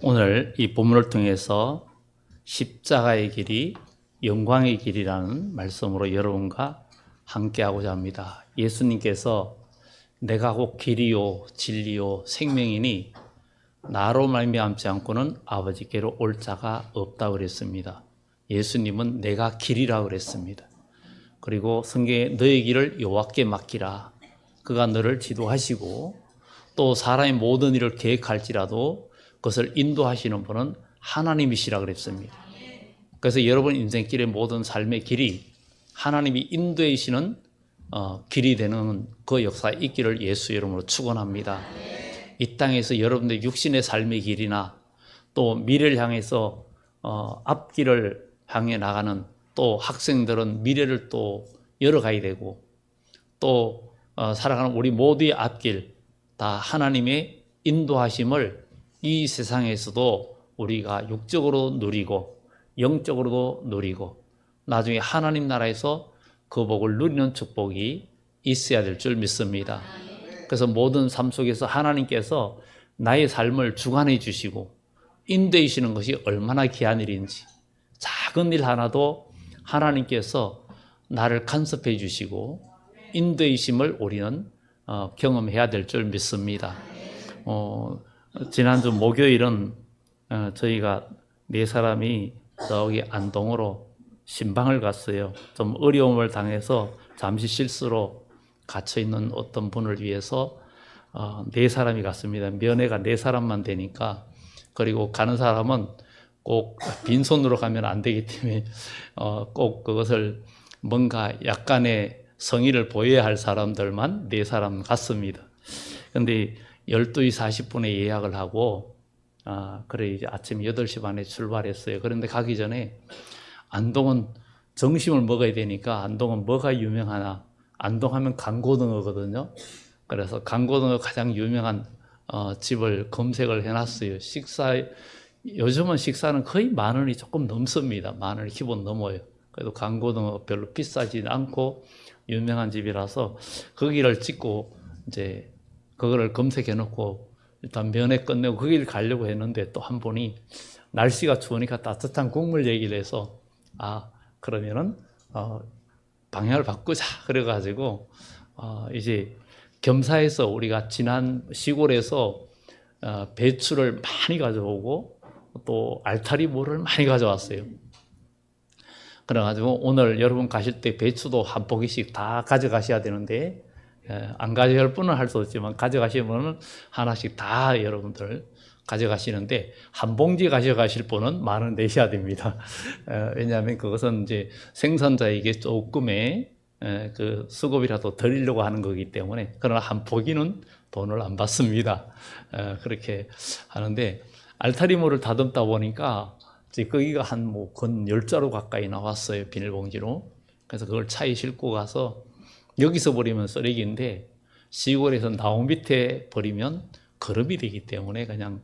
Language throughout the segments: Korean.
오늘 이 본문을 통해서 십자가의 길이 영광의 길이라는 말씀으로 여러분과 함께하고자 합니다. 예수님께서 내가 곧 길이요 진리요 생명이니 나로 말미암지 않고는 아버지께로 올 자가 없다고 그랬습니다. 예수님은 내가 길이라고 그랬습니다. 그리고 성경에 너의 길을 여호와께 맡기라. 그가 너를 지도하시고 또 사람의 모든 일을 계획할지라도 그것을 인도하시는 분은 하나님이시라 그랬습니다. 그래서 여러분 인생길의 모든 삶의 길이 하나님이 인도하시는 길이 되는 그 역사에 있기를 예수 이름으로 축원합니다. 이 땅에서 여러분들 육신의 삶의 길이나 또 미래를 향해서 앞길을 향해 나가는 또 학생들은 미래를 또 열어가야 되고 또 살아가는 우리 모두의 앞길 다 하나님의 인도하심을 이 세상에서도 우리가 육적으로 누리고 영적으로도 누리고 나중에 하나님 나라에서 그 복을 누리는 축복이 있어야 될 줄 믿습니다. 그래서 모든 삶 속에서 하나님께서 나의 삶을 주관해 주시고 인도하시는 것이 얼마나 귀한 일인지 작은 일 하나도 하나님께서 나를 간섭해 주시고 인도하심을 우리는 경험해야 될 줄 믿습니다. 지난주 목요일은 저희가 네 사람이 저기 안동으로 신방을 갔어요. 좀 어려움을 당해서 잠시 실수로 갇혀있는 어떤 분을 위해서 네 사람이 갔습니다. 면회가 네 사람만 되니까 그리고 가는 사람은 꼭 빈손으로 가면 안 되기 때문에 꼭 그것을 뭔가 약간의 성의를 보여야 할 사람들만 네 사람 갔습니다. 그런데 12시 40분에 예약을 하고 그래 이제 아침 8시 반에 출발했어요. 그런데 가기 전에 안동은 점심을 먹어야 되니까 안동은 뭐가 유명하나? 안동하면 강고등어거든요. 그래서 강고등어 가장 유명한 집을 검색을 해놨어요. 요즘은 식사는 거의 10,000원이 조금 넘습니다. 10,000원이 기본 넘어요. 그래도 강고등어 별로 비싸지 않고 유명한 집이라서 거기를 찍고 이제 그거를 검색해 놓고 일단 면회 끝내고 거기를 가려고 했는데 또 한 분이 날씨가 추우니까 따뜻한 국물 얘기를 해서 그러면은 방향을 바꾸자 그래가지고 이제 겸사해서 우리가 지난 시골에서 배추를 많이 가져오고 또 알타리무를 많이 가져왔어요. 그래가지고 오늘 여러분 가실 때 배추도 한 포기씩 다 가져가셔야 되는데 안 가져갈 분은 할 수 없지만 가져가시면 하나씩 다 여러분들 가져가시는데 한 봉지 가져가실 분은 10,000원 내셔야 됩니다. 왜냐하면 그것은 이제 생산자에게 조금의 그 수급이라도 드리려고 하는 거기 때문에 그러나 한 포기는 돈을 안 받습니다. 그렇게 하는데 알타리무를 다듬다 보니까 거기가 건 10자루 가까이 나왔어요. 비닐봉지로. 그래서 그걸 차에 싣고 가서 여기서 버리면 쓰레기인데 시골에서 나무 밑에 버리면 거름이 되기 때문에 그냥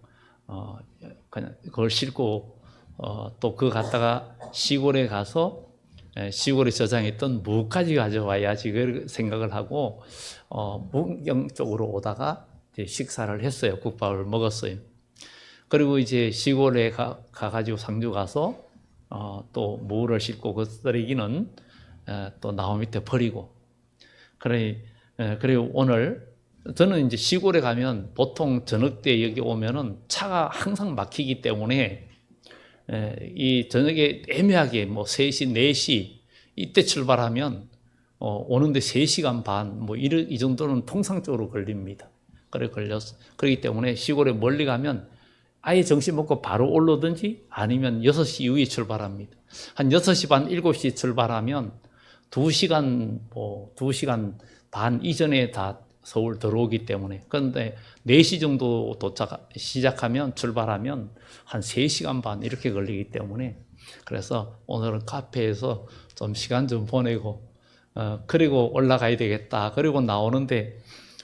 그걸 싣고 또 그거 갖다가 시골에 가서 시골에 저장했던 무까지 가져와야지 그 생각을 하고 문경 쪽으로 오다가 이제 식사를 했어요. 국밥을 먹었어요. 그리고 이제 시골에 가가지고 상주 가서 또 무를 싣고 그 쓰레기는 또 나무 밑에 버리고 그리고 오늘 저는 이제 시골에 가면 보통 저녁 때 여기 오면은 차가 항상 막히기 때문에 이 저녁에 애매하게 3시, 4시 이때 출발하면 오는데 3시간 반 이 정도는 통상적으로 걸립니다. 그렇기 때문에 시골에 멀리 가면 아예 점심 먹고 바로 올라오든지 아니면 6시 이후에 출발합니다. 한 6시 반, 7시 출발하면 2시간 반 이전에 다 서울 들어오기 때문에 그런데 4시 정도 출발하면 한 3시간 반 이렇게 걸리기 때문에 그래서 오늘은 카페에서 좀 시간 좀 보내고 그리고 올라가야 되겠다. 그리고 나오는데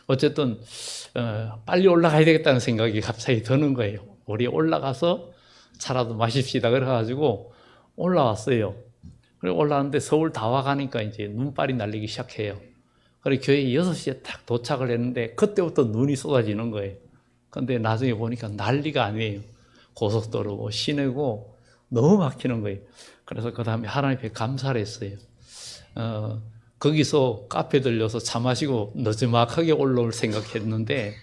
어쨌든 빨리 올라가야 되겠다는 생각이 갑자기 드는 거예요. 우리 올라가서 차라도 마십시다. 그래가지고 올라왔어요. 그리고 올라왔는데 서울 다 와가니까 이제 눈발이 날리기 시작해요. 그리고 교회 6시에 딱 도착을 했는데 그때부터 눈이 쏟아지는 거예요. 근데 나중에 보니까 난리가 아니에요. 고속도로고 시내고 너무 막히는 거예요. 그래서 그 다음에 하나님 앞에 감사를 했어요. 거기서 카페 들려서 차 마시고 느지막하게 올라올 생각했는데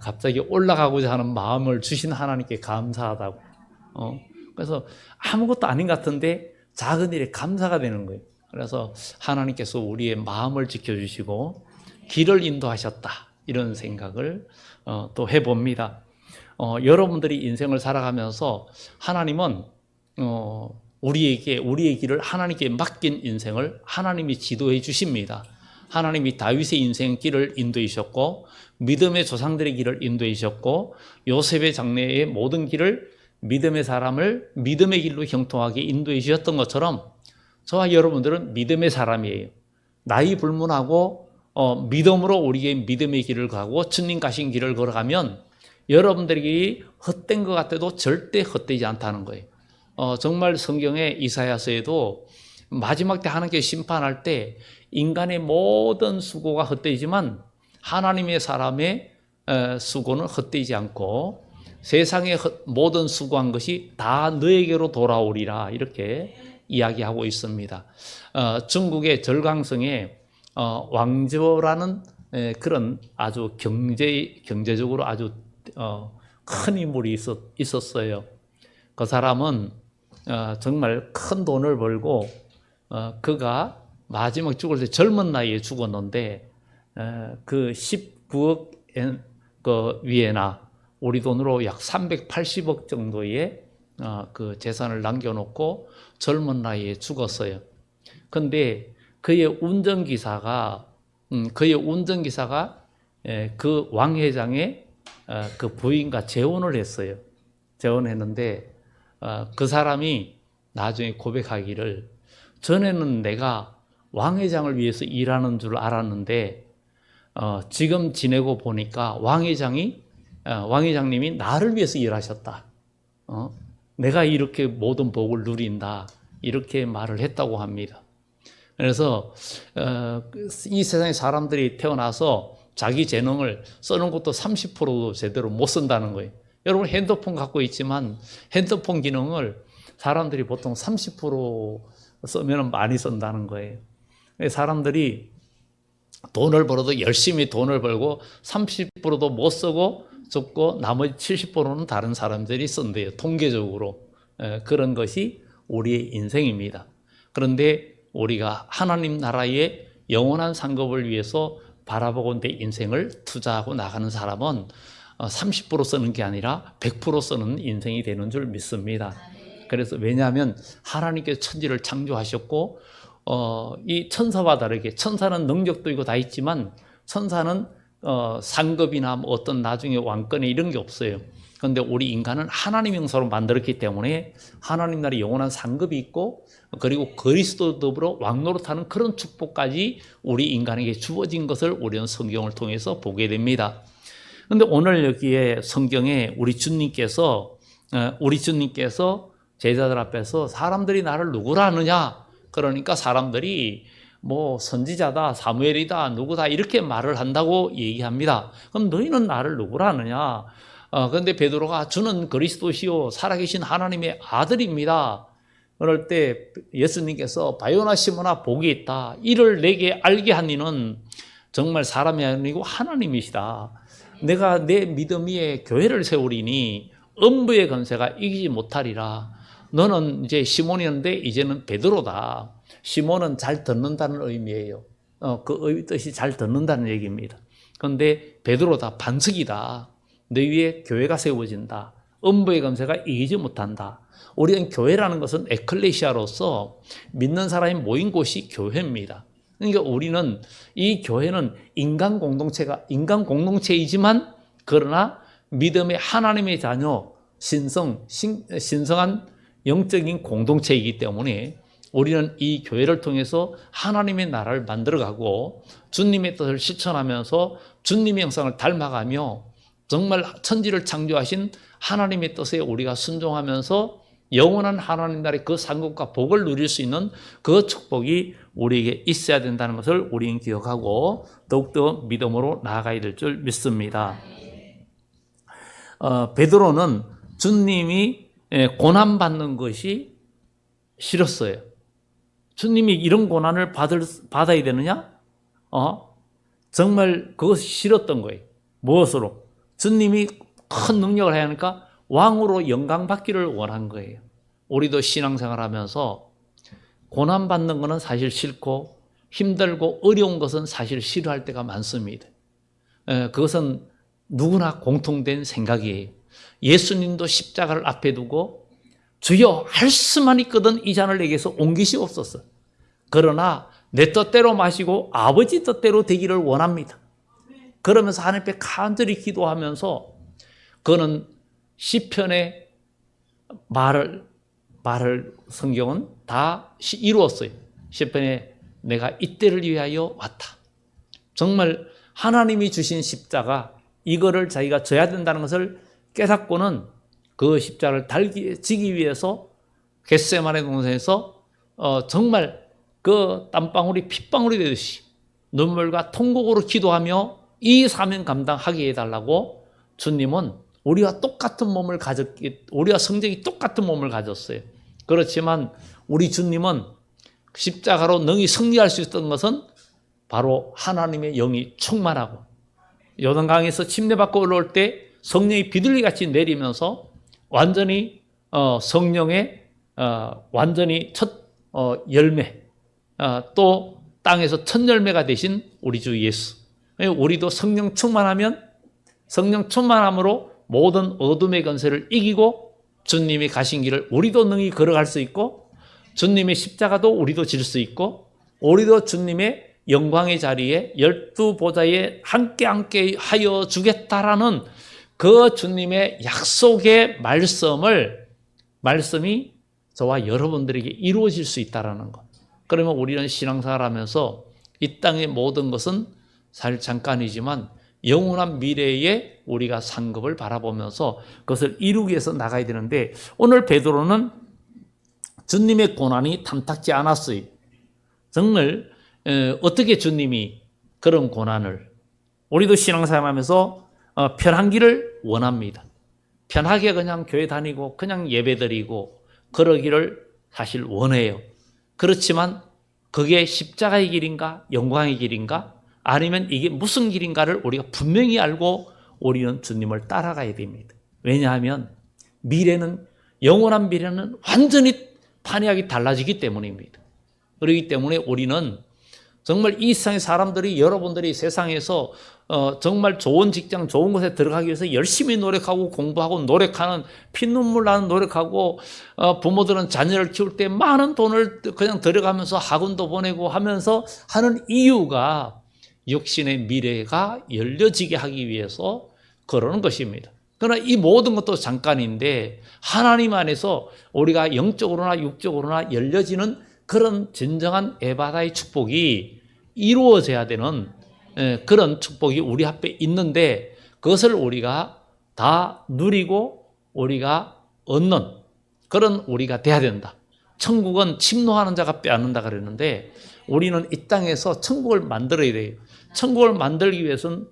갑자기 올라가고자 하는 마음을 주신 하나님께 감사하다고. 그래서 아무것도 아닌 것 같은데 작은 일에 감사가 되는 거예요. 그래서 하나님께서 우리의 마음을 지켜주시고 길을 인도하셨다, 이런 생각을 또 해봅니다. 여러분들이 인생을 살아가면서 하나님은 우리의 길을 하나님께 맡긴 인생을 하나님이 지도해 주십니다. 하나님이 다윗의 인생 길을 인도해 주셨고, 믿음의 조상들의 길을 인도해 주셨고, 요셉의 장래의 모든 길을 믿음의 사람을 믿음의 길로 형통하게 인도해 주셨던 것처럼 저와 여러분들은 믿음의 사람이에요. 나이 불문하고 믿음으로 우리의 믿음의 길을 가고 주님 가신 길을 걸어가면 여러분들에게 헛된 것 같아도 절대 헛되지 않다는 거예요. 정말 성경의 이사야서에도 마지막 때 하나님께 심판할 때 인간의 모든 수고가 헛되지만 하나님의 사람의 수고는 헛되지 않고 세상의 모든 수고한 것이 다 너에게로 돌아오리라, 이렇게 이야기하고 있습니다. 중국의 절강성에 왕조라는 그런 아주 경제적으로 아주 큰 인물이 있었어요. 그 사람은 정말 큰 돈을 벌고 그가 마지막 죽을 때 젊은 나이에 죽었는데 그 19억 그 위에나 우리 돈으로 약 380억 정도의 그 재산을 남겨놓고 젊은 나이에 죽었어요. 근데 그의 운전기사가 그 왕회장의 그 부인과 재혼을 했어요. 재혼했는데 그 사람이 나중에 고백하기를, 전에는 내가 왕회장을 위해서 일하는 줄 알았는데 지금 지내고 보니까 왕회장님이 나를 위해서 일하셨다. 내가 이렇게 모든 복을 누린다, 이렇게 말을 했다고 합니다. 그래서 이 세상에 사람들이 태어나서 자기 재능을 쓰는 것도 30%도 제대로 못 쓴다는 거예요. 여러분 핸드폰 갖고 있지만 핸드폰 기능을 사람들이 보통 30% 쓰면 많이 쓴다는 거예요. 사람들이 돈을 벌어도 열심히 돈을 벌고 30%도 못 쓰고 죽고 나머지 70%는 다른 사람들이 쓴대요. 통계적으로. 그런 것이 우리의 인생입니다. 그런데 우리가 하나님 나라의 영원한 상급을 위해서 바라보고 내 인생을 투자하고 나가는 사람은 30% 쓰는 게 아니라 100% 쓰는 인생이 되는 줄 믿습니다. 그래서 왜냐하면 하나님께서 천지를 창조하셨고 이 천사와 다르게, 천사는 능력도 있고 다 있지만 천사는 상급이나 뭐 어떤 나중에 왕권에 이런 게 없어요. 그런데 우리 인간은 하나님 형상으로 만들었기 때문에 하나님 나라의 영원한 상급이 있고, 그리고 그리스도 더불어 왕노릇하는 그런 축복까지 우리 인간에게 주어진 것을 우리는 성경을 통해서 보게 됩니다. 그런데 오늘 여기에 성경에 우리 주님께서 제자들 앞에서 사람들이 나를 누구라 하느냐, 그러니까 사람들이 뭐 선지자다, 사무엘이다, 누구다 이렇게 말을 한다고 얘기합니다. 그럼 너희는 나를 누구라 하느냐? 그런데 베드로가 주는 그리스도시요 살아계신 하나님의 아들입니다. 그럴 때 예수님께서 바요나 시몬아 복이 있다, 이를 내게 알게 한 이는 정말 사람이 아니고 하나님이시다. 내가 내 믿음 위에 교회를 세우리니 음부의 권세가 이기지 못하리라. 너는 이제 시몬이었는데 이제는 베드로다. 시몬은 잘 듣는다는 의미예요. 그 뜻이 잘 듣는다는 얘기입니다. 그런데 베드로다, 반석이다. 너 위에 교회가 세워진다. 음부의 권세가 이기지 못한다. 우리는 교회라는 것은 에클레시아로서 믿는 사람이 모인 곳이 교회입니다. 그러니까 우리는 이 교회는 인간 공동체이지만 그러나 믿음의 하나님의 자녀, 신성한 영적인 공동체이기 때문에 우리는 이 교회를 통해서 하나님의 나라를 만들어가고 주님의 뜻을 실천하면서 주님의 형상을 닮아가며 정말 천지를 창조하신 하나님의 뜻에 우리가 순종하면서 영원한 하나님 나라의 그 상급과 복을 누릴 수 있는 그 축복이 우리에게 있어야 된다는 것을 우리는 기억하고 더욱더 믿음으로 나아가야 될 줄 믿습니다. 베드로는 주님이 고난받는 것이 싫었어요. 주님이 이런 고난을 받아야 되느냐? 정말 그것이 싫었던 거예요. 무엇으로? 주님이 큰 능력을 해야 하니까 왕으로 영광받기를 원한 거예요. 우리도 신앙생활 하면서 고난받는 것은 사실 싫고 힘들고 어려운 것은 사실 싫어할 때가 많습니다. 그것은 누구나 공통된 생각이에요. 예수님도 십자가를 앞에 두고 주여 할 수만 있거든 이 잔을 내게서 옮기시옵소서. 그러나 내 뜻대로 마시고 아버지 뜻대로 되기를 원합니다. 그러면서 하나님 앞에 간절히 기도하면서 그는 시편의 말을 성경은 다 이루었어요. 시편에 내가 이때를 위하여 왔다. 정말 하나님이 주신 십자가 이거를 자기가 져야 된다는 것을 깨닫고는 그 십자가를 지기 위해서 겟세마네 동산에서 정말 그 땀방울이 핏방울이 되듯이 눈물과 통곡으로 기도하며 이 사명 감당하게 해달라고 주님은 우리와 똑같은 몸을 우리와 성적이 똑같은 몸을 가졌어요. 그렇지만 우리 주님은 십자가로 능히 승리할 수 있었던 것은 바로 하나님의 영이 충만하고 요단강에서 침례받고 올라올 때 성령이 비둘기같이 내리면서 완전히 성령의 완전히 첫 열매 또 땅에서 첫 열매가 되신 우리 주 예수. 우리도 성령 충만하면 성령 충만함으로 모든 어둠의 권세를 이기고 주님이 가신 길을 우리도 능히 걸어갈 수 있고 주님의 십자가도 우리도 질 수 있고 우리도 주님의 영광의 자리에 12보좌에 함께 하여 주겠다라는 그 주님의 약속의 말씀이 저와 여러분들에게 이루어질 수 있다라는 것. 그러면 우리는 신앙생활 하면서 이 땅의 모든 것은 사실 잠깐이지만 영원한 미래에 우리가 상급을 바라보면서 그것을 이루기 위해서 나가야 되는데 오늘 베드로는 주님의 고난이 탐탁지 않았어요. 정말 어떻게 주님이 그런 고난을 우리도 신앙생활 하면서 편한 길을 원합니다. 편하게 그냥 교회 다니고 그냥 예배드리고 그러기를 사실 원해요. 그렇지만 그게 십자가의 길인가 영광의 길인가 아니면 이게 무슨 길인가를 우리가 분명히 알고 우리는 주님을 따라가야 됩니다. 왜냐하면 영원한 미래는 완전히 판이하게 달라지기 때문입니다. 그렇기 때문에 우리는 정말 이 세상의 사람들이 여러분들이 세상에서 정말 좋은 직장, 좋은 곳에 들어가기 위해서 열심히 노력하고 공부하고 노력하는 피눈물 나는 노력하고 부모들은 자녀를 키울 때 많은 돈을 그냥 들어가면서 학원도 보내고 하면서 하는 이유가 육신의 미래가 열려지게 하기 위해서 그러는 것입니다. 그러나 이 모든 것도 잠깐인데 하나님 안에서 우리가 영적으로나 육적으로나 열려지는 그런 진정한 에바다의 축복이 이루어져야 되는 그런 축복이 우리 앞에 있는데 그것을 우리가 다 누리고 우리가 얻는 그런 우리가 돼야 된다. 천국은 침노하는 자가 빼앗는다 그랬는데 우리는 이 땅에서 천국을 만들어야 돼요. 천국을 만들기 위해서는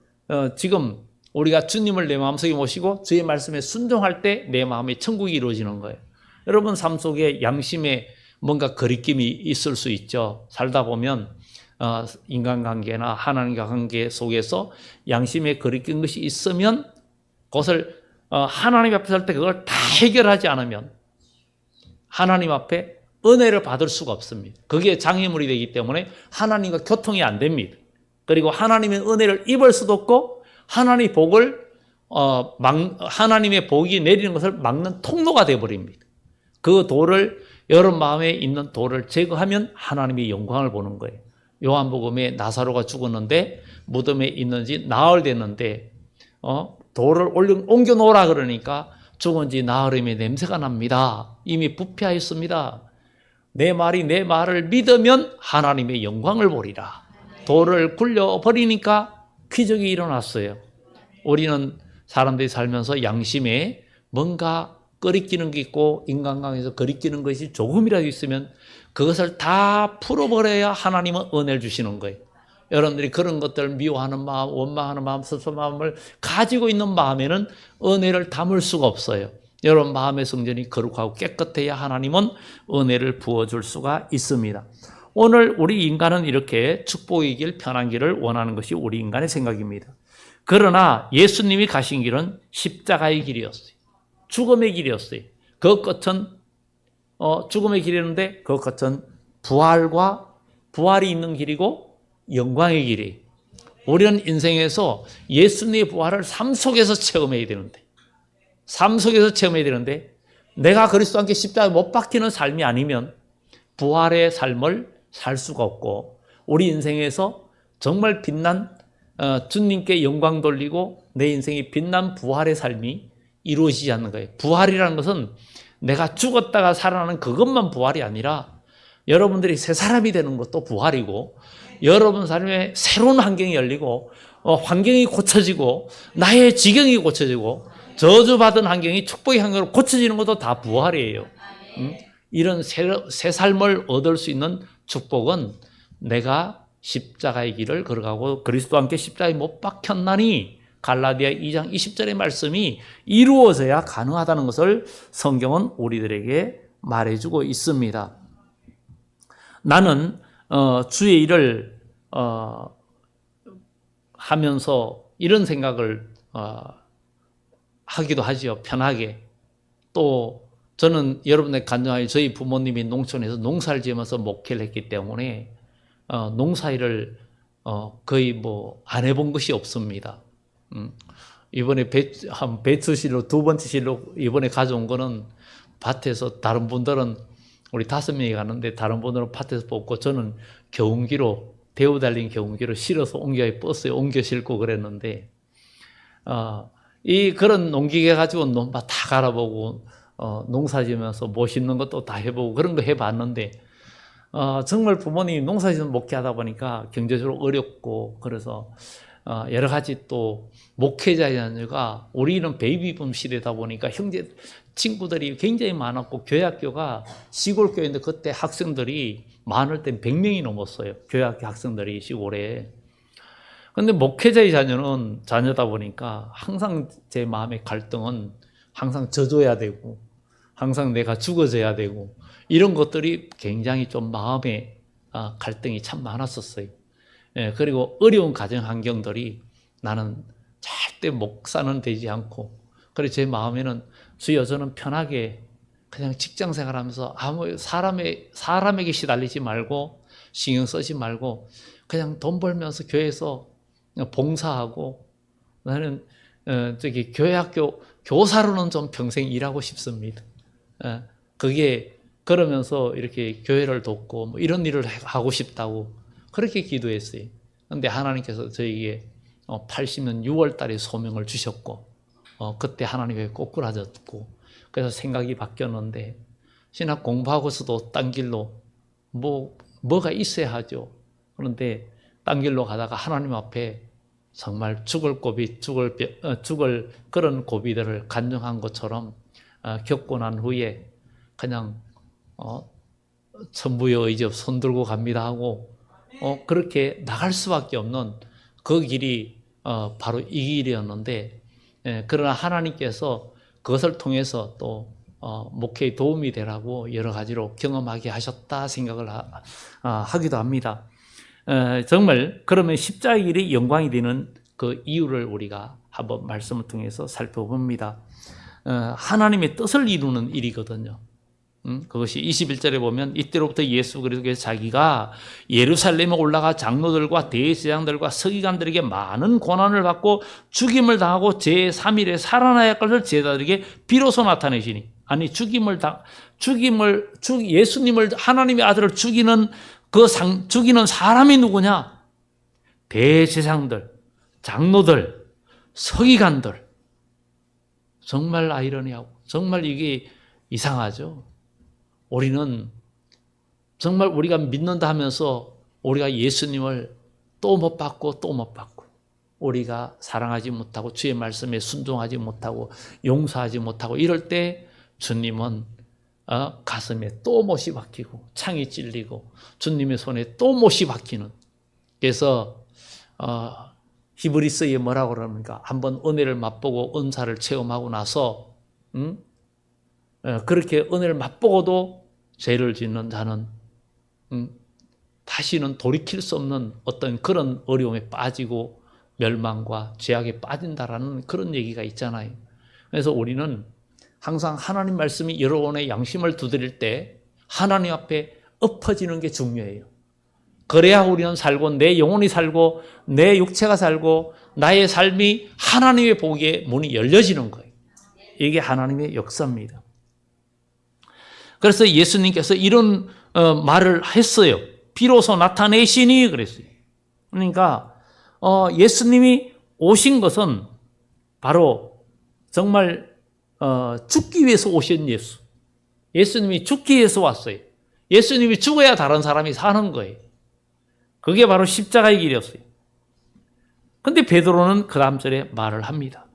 지금 우리가 주님을 내 마음속에 모시고 주의 말씀에 순종할 때 내 마음에 천국이 이루어지는 거예요. 여러분 삶 속에 양심에 뭔가 거리낌이 있을 수 있죠. 살다 보면 인간관계나 하나님과 관계 속에서 양심에 거리낀 것이 있으면 그것을 하나님 앞에 설 때 그걸 다 해결하지 않으면 하나님 앞에 은혜를 받을 수가 없습니다. 그게 장애물이 되기 때문에 하나님과 교통이 안 됩니다. 그리고 하나님의 은혜를 입을 수도 없고 하나님의 복이 내리는 것을 막는 통로가 되어버립니다. 그 돌을 여러분 마음에 있는 돌을 제거하면 하나님의 영광을 보는 거예요. 요한복음에 나사로가 죽었는데 무덤에 있는지 나흘 됐는데 돌을 옮겨 놓으라 그러니까 죽은 지 나흘이면 냄새가 납니다. 이미 부패하였습니다. 내 말을 믿으면 하나님의 영광을 보리라. 돌을 굴려버리니까 기적이 일어났어요. 우리는 사람들이 살면서 양심에 뭔가 거리끼는 게 있고 인간관계에서 거리끼는 것이 조금이라도 있으면 그것을 다 풀어버려야 하나님은 은혜를 주시는 거예요. 여러분들이 그런 것들을 미워하는 마음, 원망하는 마음, 섭섭한 마음을 가지고 있는 마음에는 은혜를 담을 수가 없어요. 여러분 마음의 성전이 거룩하고 깨끗해야 하나님은 은혜를 부어줄 수가 있습니다. 오늘 우리 인간은 이렇게 축복의 길, 편한 길을 원하는 것이 우리 인간의 생각입니다. 그러나 예수님이 가신 길은 십자가의 길이었어요. 죽음의 길이었어요. 그 끝은 죽음의 길이었는데 그 끝은 부활이 있는 길이고 영광의 길이. 우리는 인생에서 예수님의 부활을 삶 속에서 체험해야 되는데 내가 그리스도와 함께 십자가에 못 박히는 삶이 아니면 부활의 삶을 살 수가 없고 우리 인생에서 정말 빛난 주님께 영광 돌리고 내 인생이 빛난 부활의 삶이 이루어지지 않는 거예요. 부활이라는 것은 내가 죽었다가 살아나는 그것만 부활이 아니라 여러분들이 새 사람이 되는 것도 부활이고 여러분 삶에 새로운 환경이 열리고 환경이 고쳐지고 나의 지경이 고쳐지고 저주받은 환경이 축복의 환경으로 고쳐지는 것도 다 부활이에요. 이런 새 삶을 얻을 수 있는 축복은 내가 십자가의 길을 걸어가고 그리스도와 함께 십자가에 못 박혔나니 갈라디아 2장 20절의 말씀이 이루어져야 가능하다는 것을 성경은 우리들에게 말해주고 있습니다. 나는 주의 일을 하면서 이런 생각을 하기도 하지요. 편하게. 또 저는 여러분의 간증하여 저희 부모님이 농촌에서 농사를 지으면서 목회를 했기 때문에 농사일을 거의 안 해본 것이 없습니다. 이번에 배추실로 두 번째 실로 이번에 가져온 거는 밭에서 다른 분들은 우리 5명이 가는데 다른 분들은 밭에서 뽑고 저는 경운기로 대우 달린 경운기로 실어서 버스에 옮겨 싣고 그랬는데 그런 농기계 가지고 논밭 다 갈아보고 농사 지으면서 못 심는 것도 다 해보고 그런 거 해봤는데 정말 부모님이 농사 지으면서 목회하다 보니까 경제적으로 어렵고 그래서 여러 가지 또 목회자의 자녀가 우리는 베이비붐 시대다 보니까 형제 친구들이 굉장히 많았고 교회학교가 시골 교회인데 그때 학생들이 많을 때 100명이 넘었어요. 교회학교 학생들이 시골에. 근데 목회자의 자녀다 보니까 항상 제 마음의 갈등은 항상 져줘야 되고 항상 내가 죽어져야 되고 이런 것들이 굉장히 좀 마음의 갈등이 참 많았었어요. 그리고 어려운 가정 환경들이 나는 절대 목사는 되지 않고 그래서 제 마음에는 주여 저는 편하게 그냥 직장 생활하면서 아무 사람에게 시달리지 말고 신경 쓰지 말고 그냥 돈 벌면서 교회에서 봉사하고 나는 교회학교 교사로는 좀 평생 일하고 싶습니다. 그게 그러면서 이렇게 교회를 돕고 이런 일을 하고 싶다고 그렇게 기도했어요. 그런데 하나님께서 저에게 80년 6월 달에 소명을 주셨고 그때 하나님께 꼬꾸라졌고 그래서 생각이 바뀌었는데 신학 공부하고서도 딴 길로 뭐가 있어야 하죠. 그런데 딴 길로 가다가 하나님 앞에 정말 죽을 그런 고비들을 간증한 것처럼 겪고 난 후에 그냥 천부의 의지 없이 손 들고 갑니다 하고 그렇게 나갈 수밖에 없는 그 길이 바로 이 길이었는데 그러나 하나님께서 그것을 통해서 또 목회에 도움이 되라고 여러 가지로 경험하게 하셨다 생각을 하기도 합니다. 정말 그러면 십자가의 길이 영광이 되는 그 이유를 우리가 한번 말씀을 통해서 살펴봅니다. 하나님의 뜻을 이루는 일이거든요. 그것이 21절에 보면 이때로부터 예수 그리스도께서 자기가 예루살렘에 올라가 장로들과 대제사장들과 서기관들에게 많은 고난을 받고 죽임을 당하고 제3일에 살아나야 할 것을 제자들에게 비로소 나타내시니 아니 예수님을 하나님의 아들을 죽이는 죽이는 사람이 누구냐? 대제사장들, 장로들, 서기관들. 정말 아이러니하고 정말 이게 이상하죠. 우리는 정말 우리가 믿는다 하면서 우리가 예수님을 또 못 받고 또 못 받고 우리가 사랑하지 못하고 주의 말씀에 순종하지 못하고 용서하지 못하고 이럴 때 주님은 가슴에 또 못이 박히고 창이 찔리고 주님의 손에 또 못이 박히는 그래서 히브리서에 뭐라고 그럽니까? 한번 은혜를 맛보고 은사를 체험하고 나서 그렇게 은혜를 맛보고도 죄를 짓는 자는 다시는 돌이킬 수 없는 어떤 그런 어려움에 빠지고 멸망과 죄악에 빠진다라는 그런 얘기가 있잖아요. 그래서 우리는 항상 하나님 말씀이 여러분의 양심을 두드릴 때 하나님 앞에 엎어지는 게 중요해요. 그래야 우리는 살고 내 영혼이 살고 내 육체가 살고 나의 삶이 하나님의 보기에 문이 열려지는 거예요. 이게 하나님의 역사입니다. 그래서 예수님께서 이런 말을 했어요. 비로소 나타내시니 그랬어요. 그러니까 예수님이 오신 것은 바로 정말 죽기 위해서 오신 예수. 예수님이 죽기 위해서 왔어요. 예수님이 죽어야 다른 사람이 사는 거예요. 그게 바로 십자가의 길이었어요. 그런데 베드로는 그 다음 절에 말을 합니다.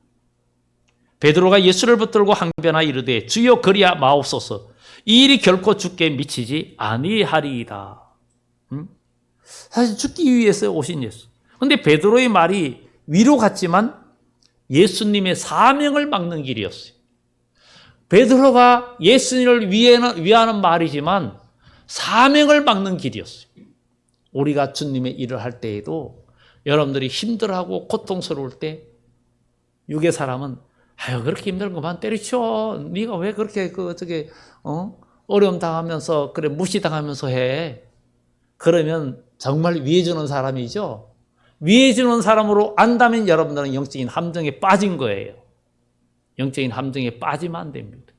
베드로가 예수를 붙들고 항변하 이르되 주여 그리하 마옵소서 이 일이 결코 주께 미치지 아니하리이다. 사실 죽기 위해서 오신 예수. 그런데 베드로의 말이 위로 갔지만 예수님의 사명을 막는 길이었어요. 베드로가 예수님을 위하는 말이지만 사명을 막는 길이었어요. 우리가 주님의 일을 할 때에도 여러분들이 힘들어하고 고통스러울 때 육의 사람은 아유 그렇게 힘든 것만 때려쳐. 네가 왜 그렇게 어려움 당하면서 그래 무시당하면서 해. 그러면 정말 위해주는 사람이죠. 위해주는 사람으로 안다면 여러분들은 영적인 함정에 빠진 거예요. 영적인 함정에 빠지면 안 됩니다.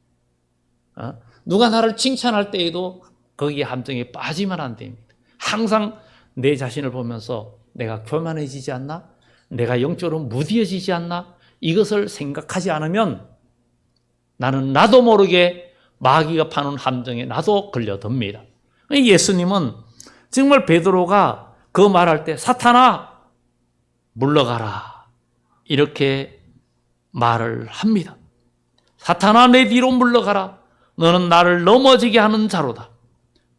누가 나를 칭찬할 때에도 거기에 함정에 빠지면 안 됩니다. 항상 내 자신을 보면서 내가 교만해지지 않나? 내가 영적으로 무디어지지 않나? 이것을 생각하지 않으면 나는 나도 모르게 마귀가 파는 함정에 나도 걸려듭니다. 예수님은 정말 베드로가 그 말할 때 사탄아 물러가라 이렇게 말을 합니다. 사탄아 내 뒤로 물러가라. 너는 나를 넘어지게 하는 자로다.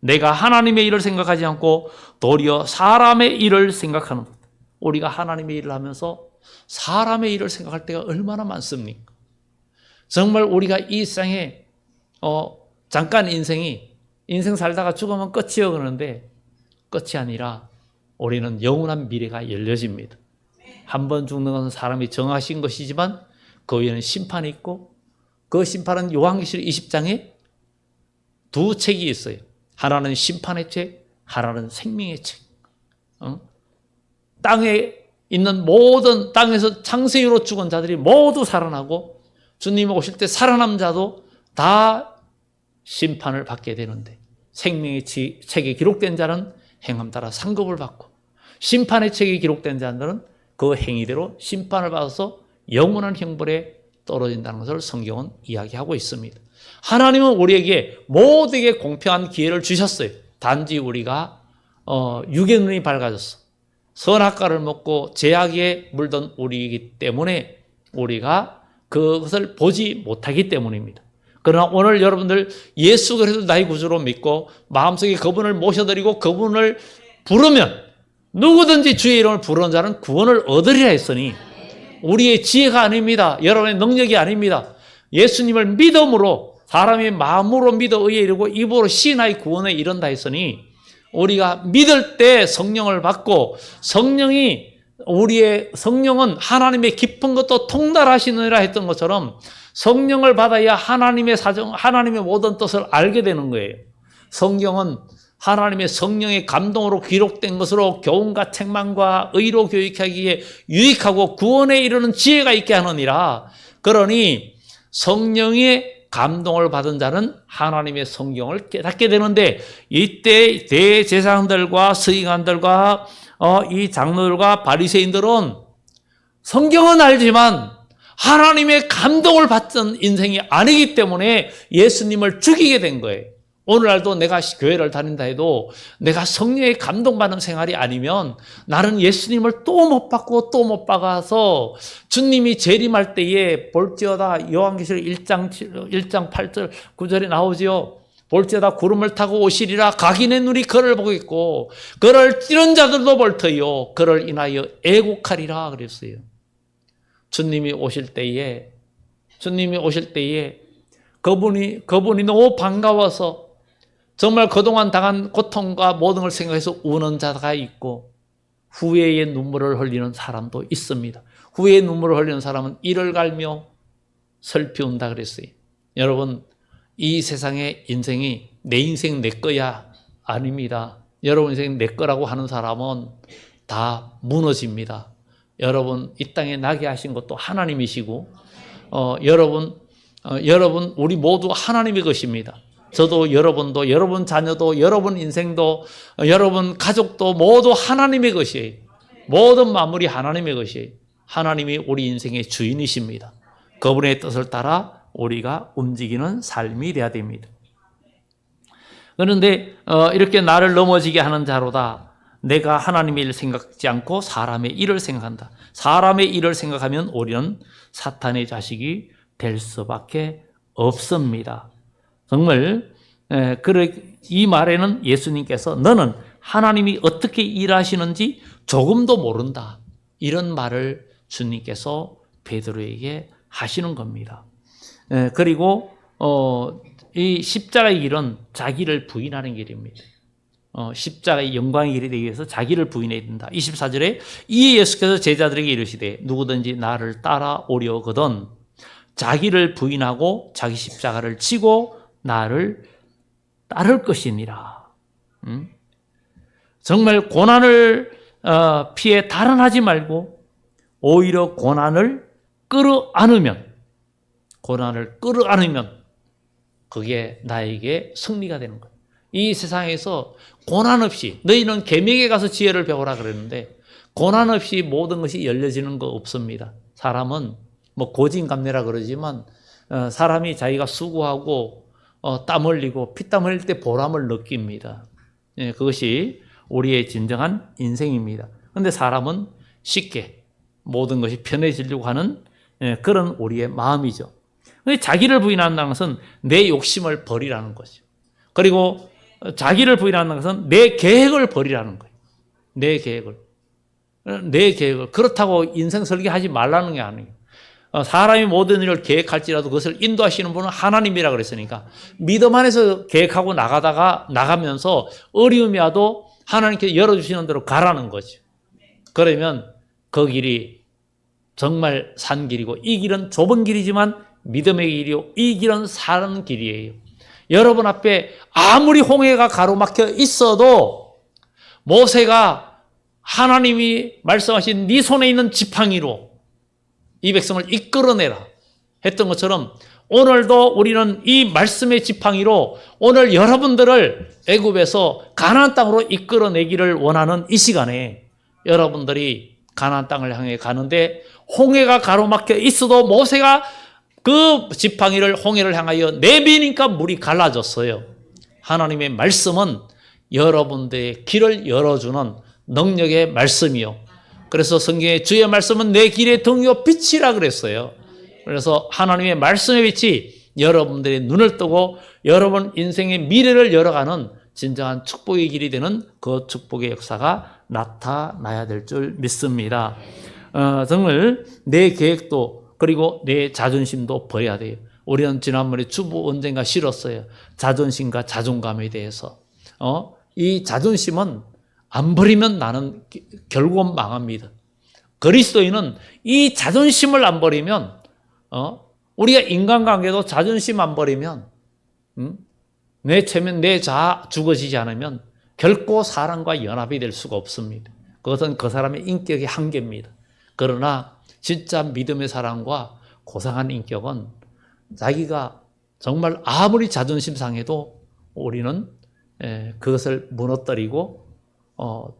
내가 하나님의 일을 생각하지 않고 도리어 사람의 일을 생각하는 것. 우리가 하나님의 일을 하면서 사람의 일을 생각할 때가 얼마나 많습니까? 정말 우리가 이 세상에 잠깐 인생 살다가 죽으면 끝이요 그러는데 끝이 아니라 우리는 영원한 미래가 열려집니다. 한 번 죽는 것은 사람이 정하신 것이지만 그 위에는 심판이 있고 그 심판은 요한계시록 20장에 두 책이 있어요. 하나는 심판의 책, 하나는 생명의 책. 땅에 있는 모든 땅에서 창세기로 죽은 자들이 모두 살아나고 주님이 오실 때 살아남은 자도 다 심판을 받게 되는데 생명의 책에 기록된 자는 행함 따라 상급을 받고 심판의 책에 기록된 자들은 그 행위대로 심판을 받아서 영원한 형벌에 떨어진다는 것을 성경은 이야기하고 있습니다. 하나님은 우리에게 모두에게 공평한 기회를 주셨어요. 단지 우리가 육의 눈이 밝아졌어. 선악과를 먹고 죄악에 물든 우리이기 때문에 우리가 그것을 보지 못하기 때문입니다. 그러나 오늘 여러분들 예수 그리스도 나의 구주로 믿고 마음속에 그분을 모셔드리고 그분을 부르면 누구든지 주의 이름을 부르는 자는 구원을 얻으리라 했으니 우리의 지혜가 아닙니다. 여러분의 능력이 아닙니다. 예수님을 믿음으로 사람의 마음으로 믿어 의에 이르고 입으로 시인하여 구원에 이른다 했으니 우리가 믿을 때 성령을 받고 성령은 하나님의 깊은 것도 통달하시느니라 했던 것처럼 성령을 받아야 하나님의 사정, 하나님의 모든 뜻을 알게 되는 거예요. 성경은 하나님의 성령의 감동으로 기록된 것으로 교훈과 책망과 의로 교육하기에 유익하고 구원에 이르는 지혜가 있게 하느니라. 그러니 성령의 감동을 받은 자는 하나님의 성경을 깨닫게 되는데 이때 대제사장들과 서기관들과 이 장로들과 바리새인들은 성경은 알지만 하나님의 감동을 받던 인생이 아니기 때문에 예수님을 죽이게 된 거예요. 오늘날도 내가 교회를 다닌다 해도 내가 성령의 감동받는 생활이 아니면 나는 예수님을 또 못 받고 또 못 박아서 주님이 재림할 때에 볼지어다 요한계시록 1장 8절 9절에 나오지요. 볼지어다 구름을 타고 오시리라. 각인의 눈이 그를 보겠고 그를 찌른 자들도 볼 터이요 그를 인하여 애곡하리라 그랬어요. 주님이 오실 때에 그분이 너무 반가워서 정말 그동안 당한 고통과 모든 걸 생각해서 우는 자가 있고 후회의 눈물을 흘리는 사람도 있습니다. 후회의 눈물을 흘리는 사람은 이를 갈며 슬피 운다 그랬어요. 여러분, 이 세상의 인생이 내 인생 내 거야? 아닙니다. 여러분 인생 내 거라고 하는 사람은 다 무너집니다. 여러분 이 땅에 나게 하신 것도 하나님이시고 여러분 우리 모두 하나님의 것입니다. 저도 여러분도 여러분 자녀도 여러분 인생도 여러분 가족도 모두 하나님의 것이에요. 모든 만물이 하나님의 것이에요. 하나님이 우리 인생의 주인이십니다. 그분의 뜻을 따라 우리가 움직이는 삶이 돼야 됩니다. 그런데 이렇게 나를 넘어지게 하는 자로다. 내가 하나님의 일을 생각지 않고 사람의 일을 생각한다. 사람의 일을 생각하면 우리는 사탄의 자식이 될 수밖에 없습니다. 정말 이 말에는 예수님께서 너는 하나님이 어떻게 일하시는지 조금도 모른다. 이런 말을 주님께서 베드로에게 하시는 겁니다. 그리고 이 십자가의 길은 자기를 부인하는 길입니다. 십자가의 영광의 길이 되기 위해서 자기를 부인해야 된다. 24절에 이에 예수께서 제자들에게 이르시되 누구든지 나를 따라오려거든 자기를 부인하고 자기 십자가를 지고 나를 따를 것이니라. 정말 고난을 피해 달아나지 말고 오히려 고난을 끌어안으면 그게 나에게 승리가 되는 거예요. 이 세상에서 고난 없이 너희는 계명에 가서 지혜를 배우라 그랬는데 고난 없이 모든 것이 열려지는 거 없습니다. 사람은 뭐 고진감래라 그러지만 사람이 자기가 수고하고 땀 흘리고 피땀 흘릴 때 보람을 느낍니다. 그것이 우리의 진정한 인생입니다. 그런데 사람은 쉽게 모든 것이 편해지려고 하는 그런 우리의 마음이죠. 자기를 부인한다는 것은 내 욕심을 버리라는 거죠. 그리고 자기를 부인하는 것은 내 계획을 버리라는 거예요. 내 계획을. 그렇다고 인생 설계하지 말라는 게 아니에요. 사람이 모든 일을 계획할지라도 그것을 인도하시는 분은 하나님이라 그랬으니까 믿음 안에서 계획하고 나가면서 어려움이 와도 하나님께서 열어주시는 대로 가라는 거죠. 그러면 그 길이 정말 산 길이고 이 길은 좁은 길이지만 믿음의 길이요 이 길은 사는 길이에요. 여러분 앞에 아무리 홍해가 가로막혀 있어도 모세가 하나님이 말씀하신 네 손에 있는 지팡이로 이 백성을 이끌어내라 했던 것처럼 오늘도 우리는 이 말씀의 지팡이로 오늘 여러분들을 애굽에서 가나안 땅으로 이끌어내기를 원하는 이 시간에 여러분들이 가나안 땅을 향해 가는데 홍해가 가로막혀 있어도 모세가 그 지팡이를 홍해를 향하여 내비니까 물이 갈라졌어요. 하나님의 말씀은 여러분들의 길을 열어주는 능력의 말씀이요. 그래서 성경에 주의 말씀은 내 길의 등이요 빛이라 그랬어요. 그래서 하나님의 말씀의 빛이 여러분들의 눈을 뜨고 여러분 인생의 미래를 열어가는 진정한 축복의 길이 되는 그 축복의 역사가 나타나야 될 줄 믿습니다. 정말 내 계획도 그리고 내 자존심도 버려야 돼요. 우리는 지난번에 주보 언젠가 실었어요. 자존심과 자존감에 대해서. 이 자존심은 안 버리면 나는 결국은 망합니다. 그리스도인은 이 자존심을 안 버리면 우리가 인간관계도 자존심 안 버리면 내 체면 내 자아 죽어지지 않으면 결코 사람과 연합이 될 수가 없습니다. 그것은 그 사람의 인격의 한계입니다. 그러나 진짜 믿음의 사람과 고상한 인격은 자기가 정말 아무리 자존심 상해도 우리는 그것을 무너뜨리고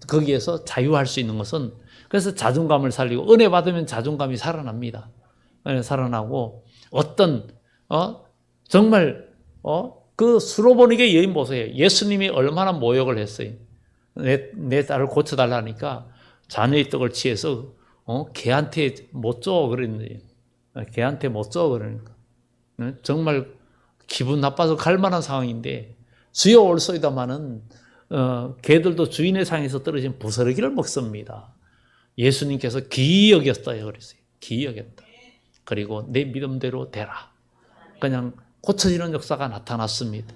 거기에서 자유할 수 있는 것은 그래서 자존감을 살리고 은혜 받으면 자존감이 살아납니다. 살아나고 정말 그 수로보니게 여인 보세요. 예수님이 얼마나 모욕을 했어요. 내 딸을 고쳐달라니까 자녀의 떡을 취해서 개한테 못 줘 그랬는데 개한테 못 줘 그러니까 정말 기분 나빠서 갈 만한 상황인데 주여 올소이다마는 개들도 주인의 상에서 떨어진 부스러기를 먹습니다. 예수님께서 기이 여겼어요. 그랬어요. 기이 여겼다. 그리고 내 믿음대로 되라. 그냥 고쳐지는 역사가 나타났습니다.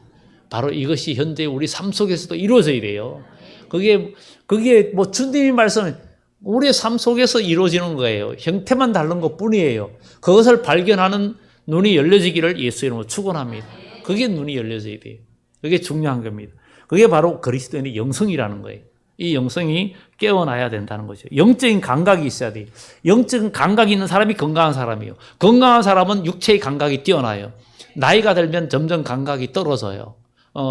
바로 이것이 현재 우리 삶 속에서도 이루어져야 돼요. 그게 뭐 주님이 말씀은 우리의 삶 속에서 이루어지는 거예요. 형태만 다른 것 뿐이에요. 그것을 발견하는 눈이 열려지기를 예수 이름으로 축원합니다. 그게 눈이 열려져야 돼요. 그게 중요한 겁니다. 그게 바로 그리스도인의 영성이라는 거예요. 이 영성이 깨어나야 된다는 거죠. 영적인 감각이 있어야 돼요. 영적인 감각이 있는 사람이 건강한 사람이에요. 건강한 사람은 육체의 감각이 뛰어나요. 나이가 들면 점점 감각이 떨어져요.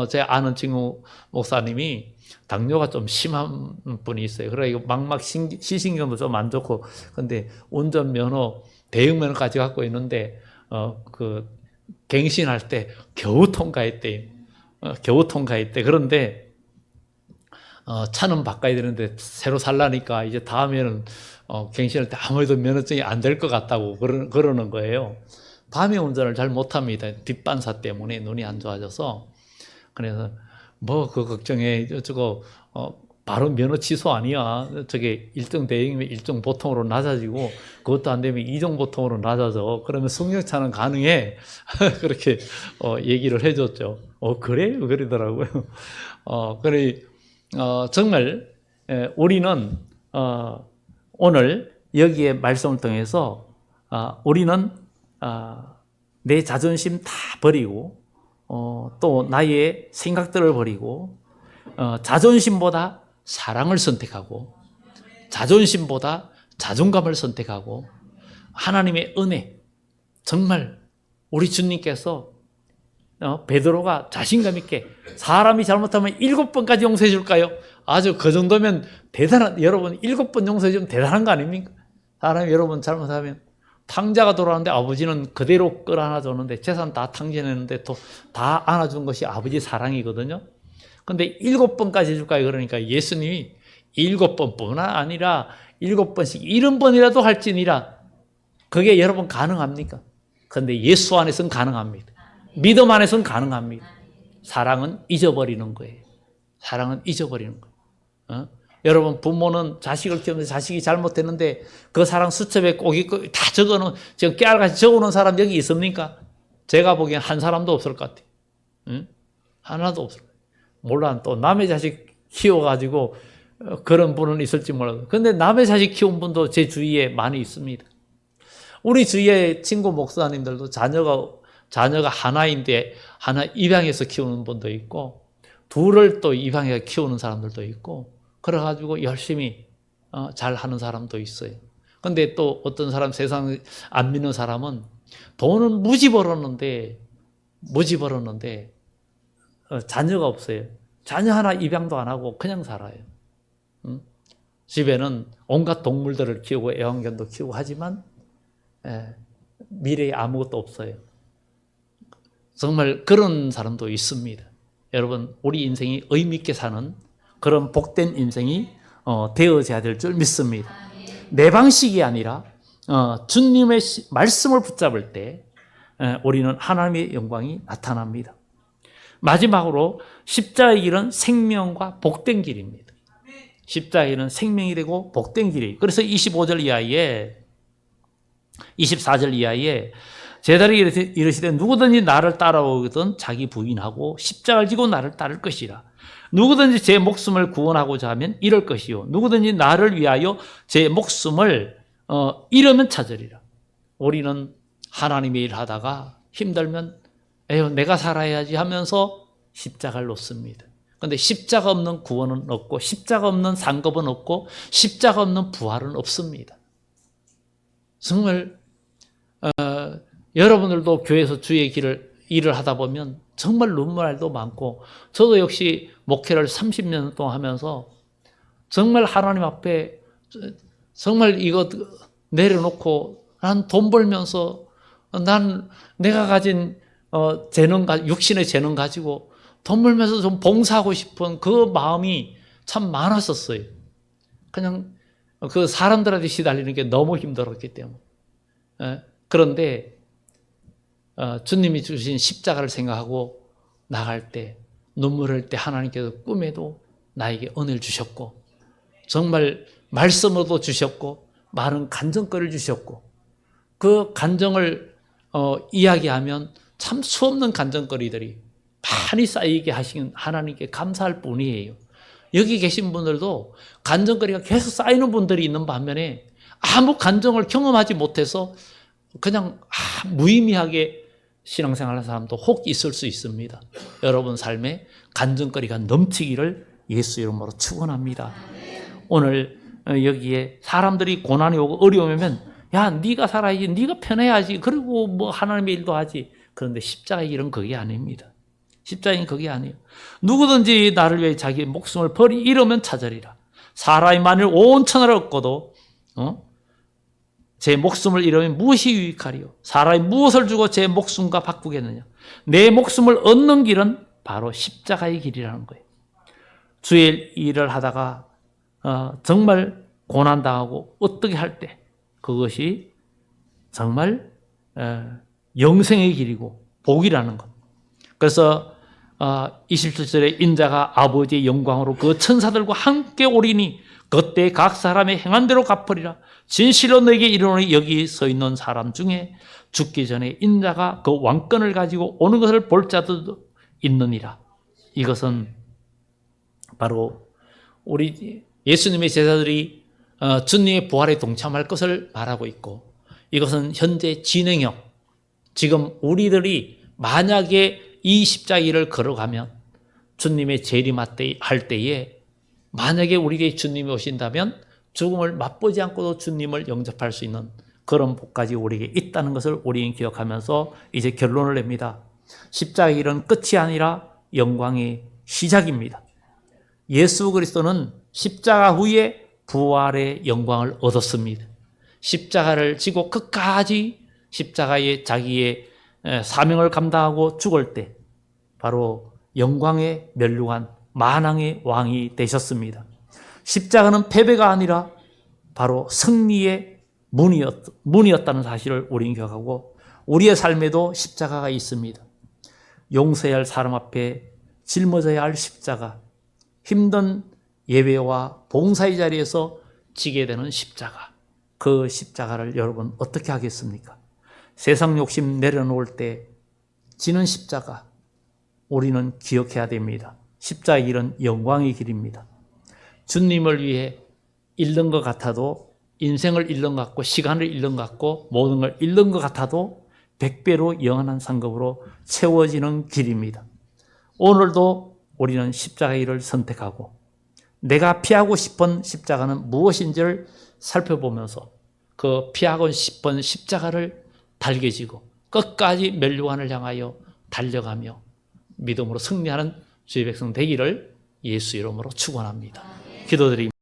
제 아는 친구 목사님이 당뇨가 좀 심한 분이 있어요. 그러니까 막막 시신경도 좀 안 좋고, 근데 운전면허, 대형면허까지 갖고 있는데, 갱신할 때 겨우 통과했대. 겨우 통과했대. 그런데, 차는 바꿔야 되는데, 새로 살라니까 이제 다음에는, 갱신할 때 아무래도 면허증이 안 될 것 같다고 그러는 거예요. 밤에 운전을 잘 못합니다. 뒷반사 때문에 눈이 안 좋아져서. 그래서, 그 걱정해. 바로 면허 취소 아니야. 저게 1등 대행이면 1등 보통으로 낮아지고, 그것도 안 되면 2등 보통으로 낮아져. 그러면 승용차는 가능해. 그렇게, 얘기를 해줬죠. 그래? 그러더라고요. 정말, 우리는, 오늘 여기에 말씀을 통해서, 우리는, 내 자존심 다 버리고, 또 나의 생각들을 버리고, 자존심보다 사랑을 선택하고, 자존심보다 자존감을 선택하고, 하나님의 은혜, 정말 우리 주님께서 베드로가 자신감 있게 사람이 잘못하면 7번까지 용서해 줄까요? 아주 그 정도면 여러분 7번 용서해 주면 대단한 거 아닙니까? 사람이 여러분 잘못하면 탕자가 돌아왔는데 아버지는 그대로 끌어안아줬는데 재산 다 탕진했는데 또 다 안아준 것이 아버지 사랑이거든요. 근데 7번까지 해줄까요? 그러니까 예수님이 7번뿐만 아니라 7번씩 70번이라도 할지니라. 그게 여러분 가능합니까? 근데 예수 안에서는 가능합니다. 믿음 안에서는 가능합니다. 사랑은 잊어버리는 거예요. 사랑은 잊어버리는 거예요. 여러분 부모는 자식을 키우는데 자식이 잘못했는데 그 사랑 수첩에 꼭 있고 다 적어놓은, 지금 깨알같이 적어놓은 사람 여기 있습니까? 제가 보기엔 한 사람도 없을 것 같아요. 하나도 없을 것 같아요. 몰라, 또 남의 자식 키워가지고 그런 분은 있을지 몰라도. 근데 남의 자식 키운 분도 제 주위에 많이 있습니다. 우리 주위에 친구 목사님들도 자녀가 하나인데 하나 입양해서 키우는 분도 있고, 둘을 또 입양해서 키우는 사람들도 있고, 그래가지고 열심히 잘 하는 사람도 있어요. 근데 또 어떤 사람, 세상 안 믿는 사람은 돈은 무지 벌었는데 자녀가 없어요. 자녀 하나 입양도 안 하고 그냥 살아요. 집에는 온갖 동물들을 키우고 애완견도 키우고 하지만 미래에 아무것도 없어요. 정말 그런 사람도 있습니다. 여러분, 우리 인생이 의미 있게 사는 그런 복된 인생이 되어져야 될 줄 믿습니다. 내 방식이 아니라 주님의 말씀을 붙잡을 때 우리는 하나님의 영광이 나타납니다. 마지막으로 십자가의 길은 생명과 복된 길입니다. 십자가의 길은 생명이 되고 복된 길이에요. 그래서 24절 이하에 제자들이 이르시되 누구든지 나를 따라오거든 자기 부인하고 십자가를 지고 나를 따를 것이라. 누구든지 제 목숨을 구원하고자 하면 이럴 것이요 누구든지 나를 위하여 제 목숨을 잃으면 찾으리라. 우리는 하나님의 일 하다가 힘들면 에휴 내가 살아야지 하면서 십자가를 놓습니다. 그런데 십자가 없는 구원은 없고 십자가 없는 상급은 없고 십자가 없는 부활은 없습니다. 정말 여러분들도 교회에서 주의 일을 하다 보면 정말 눈물도 많고, 저도 역시 목회를 30년 동안 하면서 정말 하나님 앞에 정말 이거 내려놓고 난 돈 벌면서 난 내가 가진 재능, 육신의 재능 가지고 돈 벌면서 좀 봉사하고 싶은 그 마음이 참 많았었어요. 그냥 그 사람들한테 시달리는 게 너무 힘들었기 때문에. 그런데 주님이 주신 십자가를 생각하고 나갈 때 눈물 흘릴 때 하나님께서 꿈에도 나에게 은혜를 주셨고 정말 말씀으로도 주셨고 많은 간증거리를 주셨고 그 간증을 이야기하면 참 수없는 간증거리들이 많이 쌓이게 하신 하나님께 감사할 뿐이에요. 여기 계신 분들도 간증거리가 계속 쌓이는 분들이 있는 반면에 아무 간증을 경험하지 못해서 그냥 무의미하게 신앙생활하는 사람도 혹 있을 수 있습니다. 여러분 삶에 간증거리가 넘치기를 예수 이름으로 축원합니다. 오늘 여기에 사람들이 고난이 오고 어려움이 오면 야 네가 살아야지, 네가 편해야지, 그리고 뭐 하나님의 일도 하지. 그런데 십자가의 길은 그게 아닙니다. 십자가는 그게 아니에요. 누구든지 나를 위해 자기의 목숨을 잃으면 찾으리라. 사람이 만일 온 천하를 얻고도 제 목숨을 잃으면 무엇이 유익하리요? 사람이 무엇을 주고 제 목숨과 바꾸겠느냐? 내 목숨을 얻는 길은 바로 십자가의 길이라는 거예요. 주의 일을 하다가 정말 고난당하고 어떻게 할 때 그것이 정말 영생의 길이고 복이라는 것. 그래서 27절에 인자가 아버지의 영광으로 그 천사들과 함께 오리니 그때 각 사람의 행한 대로 갚으리라. 진실로 너에게 이르노니 여기 서 있는 사람 중에 죽기 전에 인자가 그 왕권을 가지고 오는 것을 볼 자도 있느니라. 이것은 바로 우리 예수님의 제자들이 주님의 부활에 동참할 것을 말하고 있고, 이것은 현재 진행형, 지금 우리들이 만약에 이 십자가를 걸어가면 주님의 재림할 때에 만약에 우리에게 주님이 오신다면 죽음을 맛보지 않고도 주님을 영접할 수 있는 그런 복까지 우리에게 있다는 것을 우리는 기억하면서 이제 결론을 냅니다. 십자가의 길은 끝이 아니라 영광의 시작입니다. 예수 그리스도는 십자가 후에 부활의 영광을 얻었습니다. 십자가를 지고 끝까지 십자가에 자기의 사명을 감당하고 죽을 때 바로 영광의 멸류관 만왕의 왕이 되셨습니다. 십자가는 패배가 아니라 바로 승리의 문이었다는 사실을 우리는 기억하고, 우리의 삶에도 십자가가 있습니다. 용서해야 할 사람 앞에 짊어져야 할 십자가, 힘든 예배와 봉사의 자리에서 지게 되는 십자가, 그 십자가를 여러분 어떻게 하겠습니까? 세상 욕심 내려놓을 때 지는 십자가 우리는 기억해야 됩니다. 십자가의 길은 영광의 길입니다. 주님을 위해 잃는 것 같아도, 인생을 잃는 것 같고 시간을 잃는 것 같고 모든 걸 잃는 것 같아도 100배로 영원한 상급으로 채워지는 길입니다. 오늘도 우리는 십자가의 길을 선택하고 내가 피하고 싶은 십자가는 무엇인지를 살펴보면서 그 피하고 싶은 십자가를 달개지고 끝까지 멸류관을 향하여 달려가며 믿음으로 승리하는 주의 백성 되기를 예수 이름으로 축원합니다. 기도드립니다.